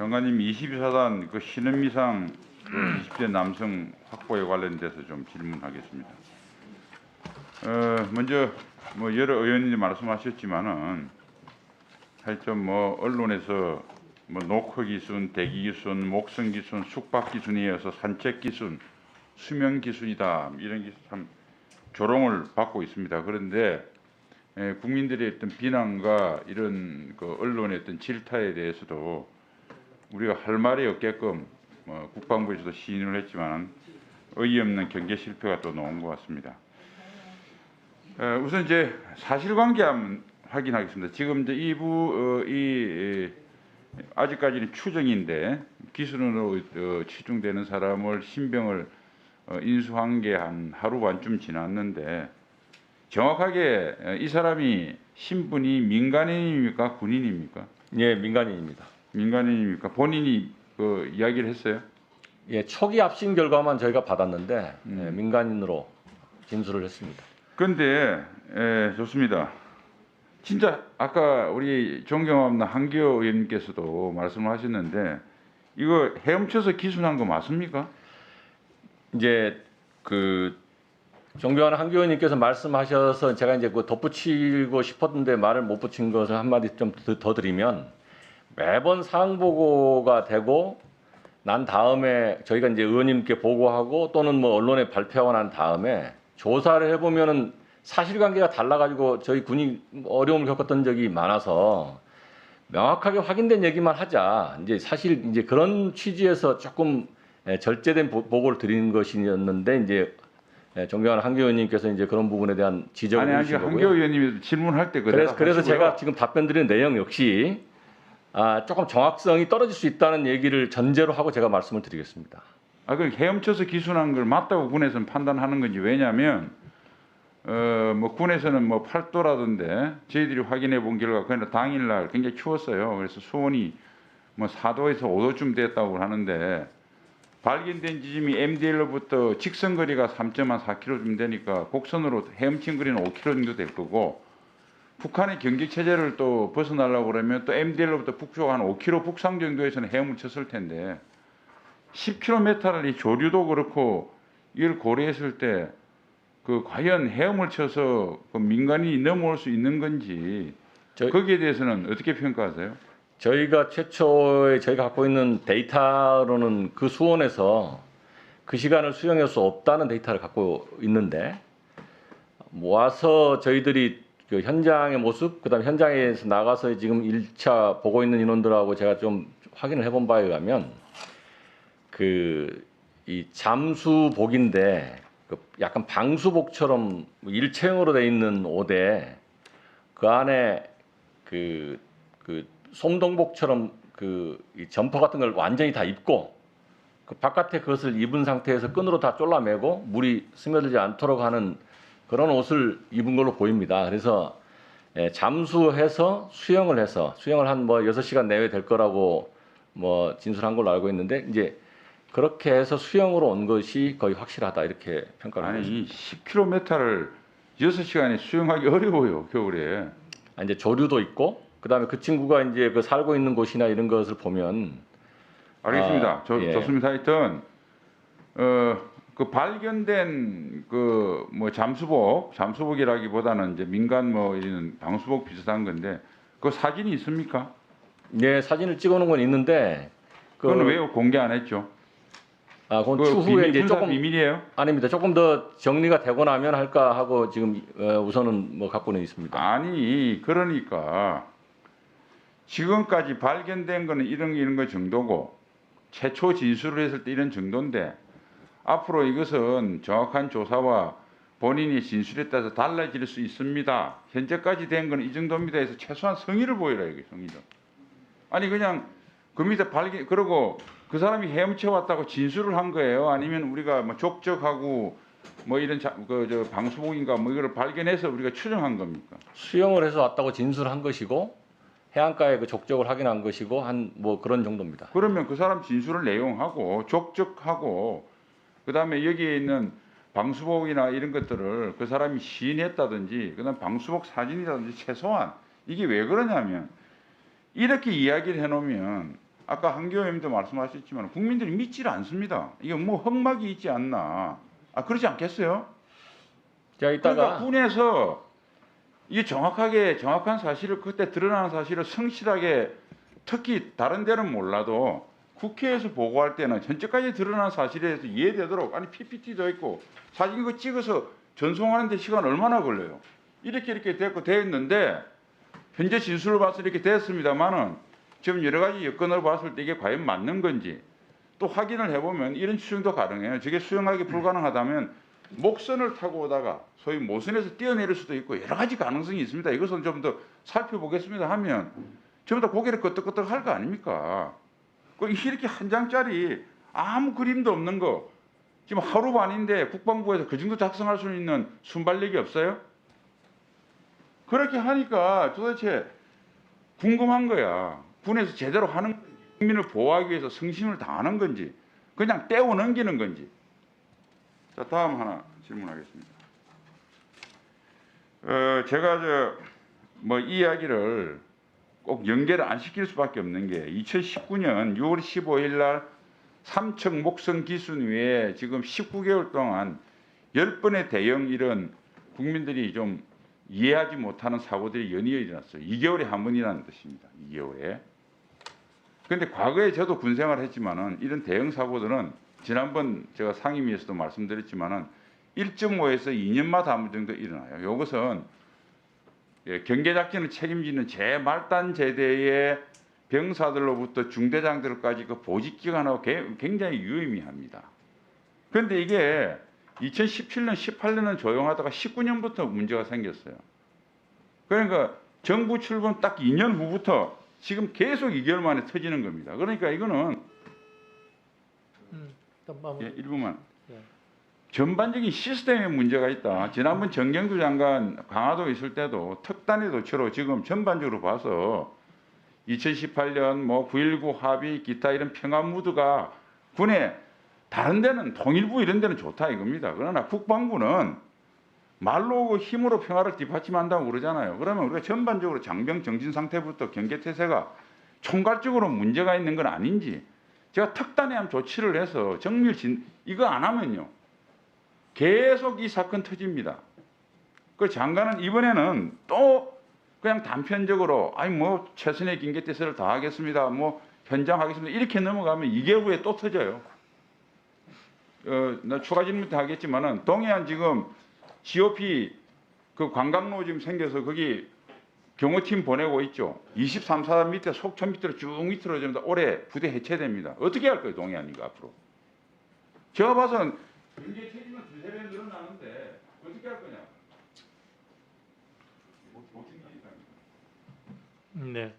장관님 22사단 그 신은미상 그 20대 남성 확보에 관련돼서 좀 질문하겠습니다. 먼저 뭐 여러 의원님이 말씀하셨지만은 하여튼 뭐 언론에서 뭐 노크 기준, 대기 기준, 목성 기준, 숙박 기준에 이어서 산책 기준, 수면 기준이다 이런 게 참 조롱을 받고 있습니다. 그런데 국민들의 어떤 비난과 이런 그 언론의 어떤 질타에 대해서도 우리가 할 말이 없게끔 국방부에서도 시인을 했지만 어이없는 경제 실패가 또 나온 것 같습니다. 우선 이제 사실관계 한번 확인하겠습니다. 지금 이제 아직까지는 추정인데 기순으로 치중되는 사람을 신병을 인수한 게 한 하루 반쯤 지났는데 정확하게 이 사람이 신분이 민간인입니까 군인입니까? 예, 민간인입니다. 민간인입니까? 본인이 그 이야기를 했어요? 예, 초기 압신 결과만 저희가 받았는데 예, 민간인으로 진술을 했습니다. 그런데 좋습니다. 진짜 아까 우리 존경하는 한기호 의원님께서도 말씀하셨는데 이거 헤엄쳐서 기순한 거 맞습니까? 이제 그 존경하는 한기호 의원님께서 말씀하셔서 제가 이제 그 덧붙이고 싶었는데 말을 못 붙인 것을 한마디 좀 더 드리면 매번 사항 보고가 되고 난 다음에 저희가 이제 의원님께 보고하고 또는 뭐 언론에 발표하고 난 다음에 조사를 해보면은 사실관계가 달라가지고 저희 군이 어려움을 겪었던 적이 많아서 명확하게 확인된 얘기만 하자. 이제 사실 이제 그런 취지에서 조금 절제된 보고를 드리는 것이었는데 이제 존경하는 한기호 의원님께서 이제 그런 부분에 대한 지적을 해주신 거고요. 한기호 의원님이 질문할 때 그래서 제가 지금 답변 드리는 내용 역시 조금 정확성이 떨어질 수 있다는 얘기를 전제로 하고 제가 말씀을 드리겠습니다. 그 헤엄쳐서 기순한 걸 맞다고 군에서는 판단하는 건지 왜냐하면 뭐 군에서는 뭐 8도라던데 저희들이 확인해 본 결과 그날 당일날 굉장히 추웠어요. 그래서 수온이 뭐 4도에서 5도쯤 됐다고 하는데 발견된 지점이 MDL로부터 직선거리가 3.4km쯤 되니까 곡선으로 헤엄친 거리는 5km 정도 될 거고 북한의 경계 체제를 또 벗어나려고 그러면 또 MDL로부터 북쪽 한 5km 북상 정도에서는 헤엄을 쳤을 텐데 10km를 이 조류도 그렇고 이걸 고려했을 때 그 과연 헤엄을 쳐서 그 민간인이 넘어올 수 있는 건지 거기에 대해서는 어떻게 평가하세요? 저희가 최초에 저희가 갖고 있는 데이터로는 그 수온에서 그 시간을 수용할 수 없다는 데이터를 갖고 있는데 모아서 저희들이 그 현장의 모습, 그다음에 현장에서 나가서 지금 1차 보고 있는 인원들하고 제가 좀 확인을 해본 바에 의하면 이 잠수복인데 그 약간 방수복처럼 일체형으로 돼 있는 옷에 그 안에 그 솜동복처럼 이 점퍼 같은 걸 완전히 다 입고 그 바깥에 그것을 입은 상태에서 끈으로 다 졸라매고 물이 스며들지 않도록 하는 그런 옷을 입은 걸로 보입니다. 그래서 잠수해서 수영을 한 뭐 6시간 내외 될 거라고 뭐 진술한 걸로 알고 있는데 이제 그렇게 해서 수영으로 온 것이 거의 확실하다 이렇게 평가를 하고 있습니다. 10km를 6시간에 수영하기 어려워요 겨울에. 이제 조류도 있고 그다음에 그 친구가 이제 그 살고 있는 곳이나 이런 것을 보면 알겠습니다. 예. 좋습니다. 하여튼 그 발견된 그 뭐 잠수복이라기보다는 이제 민간 뭐 이런 방수복 비슷한 건데 그 사진이 있습니까? 네, 사진을 찍어놓은 건 있는데 그건 왜 공개 안 했죠? 그건 추후에 이제 조금 비밀이에요? 아닙니다. 조금 더 정리가 되고 나면 할까 하고 지금 우선은 뭐 갖고는 있습니다. 아니 그러니까 지금까지 발견된 거는 이런 거 정도고 최초 진술을 했을 때 이런 정도인데 앞으로 이것은 정확한 조사와 본인이 진술에 따라서 달라질 수 있습니다. 현재까지 된 거는 이 정도입니다 해서 최소한 성의를 보여라 이게 성의를. 아니 그냥 그 밑에 그러고 그 사람이 헤엄쳐 왔다고 진술을 한 거예요? 아니면 우리가 뭐 족적하고 뭐 이런 저 방수복인가 뭐 이거를 발견해서 우리가 추정한 겁니까? 수영을 해서 왔다고 진술한 것이고 해안가에 그 족적을 확인한 것이고 한 뭐 그런 정도입니다. 그러면 그 사람 진술을 내용하고 족적하고 그다음에 여기에 있는 방수복이나 이런 것들을 그 사람이 시인했다든지 그다음 방수복 사진이라든지 최소한 이게 왜 그러냐면 이렇게 이야기를 해놓으면 아까 한교 의원님도 말씀하셨지만 국민들이 믿지를 않습니다. 이게 뭐 흑막이 있지 않나. 그렇지 않겠어요? 제가 이따가 그러니까 군에서 이게 정확한 사실을 그때 드러나는 사실을 성실하게 특히 다른 데는 몰라도 국회에서 보고할 때는 현재까지 드러난 사실에 대해서 이해되도록 아니 PPT도 있고 사진 이거 찍어서 전송하는데 시간 얼마나 걸려요? 이렇게 됐고 됐는데 현재 진술을 봐서 이렇게 됐습니다만은 지금 여러 가지 여건으로 봤을 때 이게 과연 맞는 건지 또 확인을 해보면 이런 추정도 가능해요. 저게 수용하기 불가능하다면 목선을 타고 오다가 소위 모선에서 뛰어내릴 수도 있고 여러 가지 가능성이 있습니다. 이것은 좀 더 살펴보겠습니다 하면 전부 다 고개를 끄덕끄덕 할 거 아닙니까? 이렇게 한 장짜리 아무 그림도 없는 거 지금 하루 반인데 국방부에서 그 정도 작성할 수 있는 순발력이 없어요? 그렇게 하니까 도대체 궁금한 거야. 군에서 제대로 하는 건지, 국민을 보호하기 위해서 성심을 다하는 건지, 그냥 떼어 넘기는 건지. 자, 다음 하나 질문하겠습니다. 제가 이 이야기를 꼭 연계를 안 시킬 수밖에 없는 게 2019년 6월 15일 날 삼척 목성 기순위에 지금 19개월 동안 10번의 대형 이런 국민들이 좀 이해하지 못하는 사고들이 연이어 일어났어요. 2개월에 한 번이라는 뜻입니다. 2개월에. 그런데 과거에 저도 군생활을 했지만은 이런 대형 사고들은 지난번 제가 상임위에서도 말씀드렸지만은 1.5에서 2년마다 한 번 정도 일어나요. 이것은 경계작전을 책임지는 제말단 제대의 병사들로부터 중대장들까지 그 보직 기간하고 굉장히 유의미합니다. 그런데 이게 2017년, 18년은 조용하다가 19년부터 문제가 생겼어요. 그러니까 정부 출범 딱 2년 후부터 지금 계속 2개월 만에 터지는 겁니다. 그러니까 이거는 1분만. 전반적인 시스템에 문제가 있다. 지난번 정경두 장관 강화도 있을 때도 특단의 조치로 지금 전반적으로 봐서 2018년 9.19 합의 기타 이런 평화 무드가 군에 다른 데는 통일부 이런 데는 좋다 이겁니다. 그러나 국방부는 말로 힘으로 평화를 뒷받침한다고 그러잖아요. 그러면 우리가 전반적으로 장병 정신 상태부터 경계 태세가 총괄적으로 문제가 있는 건 아닌지 제가 특단의 조치를 해서 정밀 이거 안 하면요. 계속 이 사건 터집니다. 그 장관은 이번에는 또 그냥 단편적으로 최선의 경계 태세를 다하겠습니다. 현장 하겠습니다. 이렇게 넘어가면 2개월 후에 또 터져요. 나 추가 질문도 하겠지만은 동해안 지금 GOP 그 관광로 지금 생겨서 거기 경호팀 보내고 있죠. 23, 4단 밑에 속초 밑으로 쭉 밑으로 좀 올해 부대 해체됩니다. 어떻게 할 거예요, 동해안 이거 앞으로? 제가 봐서는 경계 체지만 2~3배 늘어나는데 어떻게 할 거냐? 네.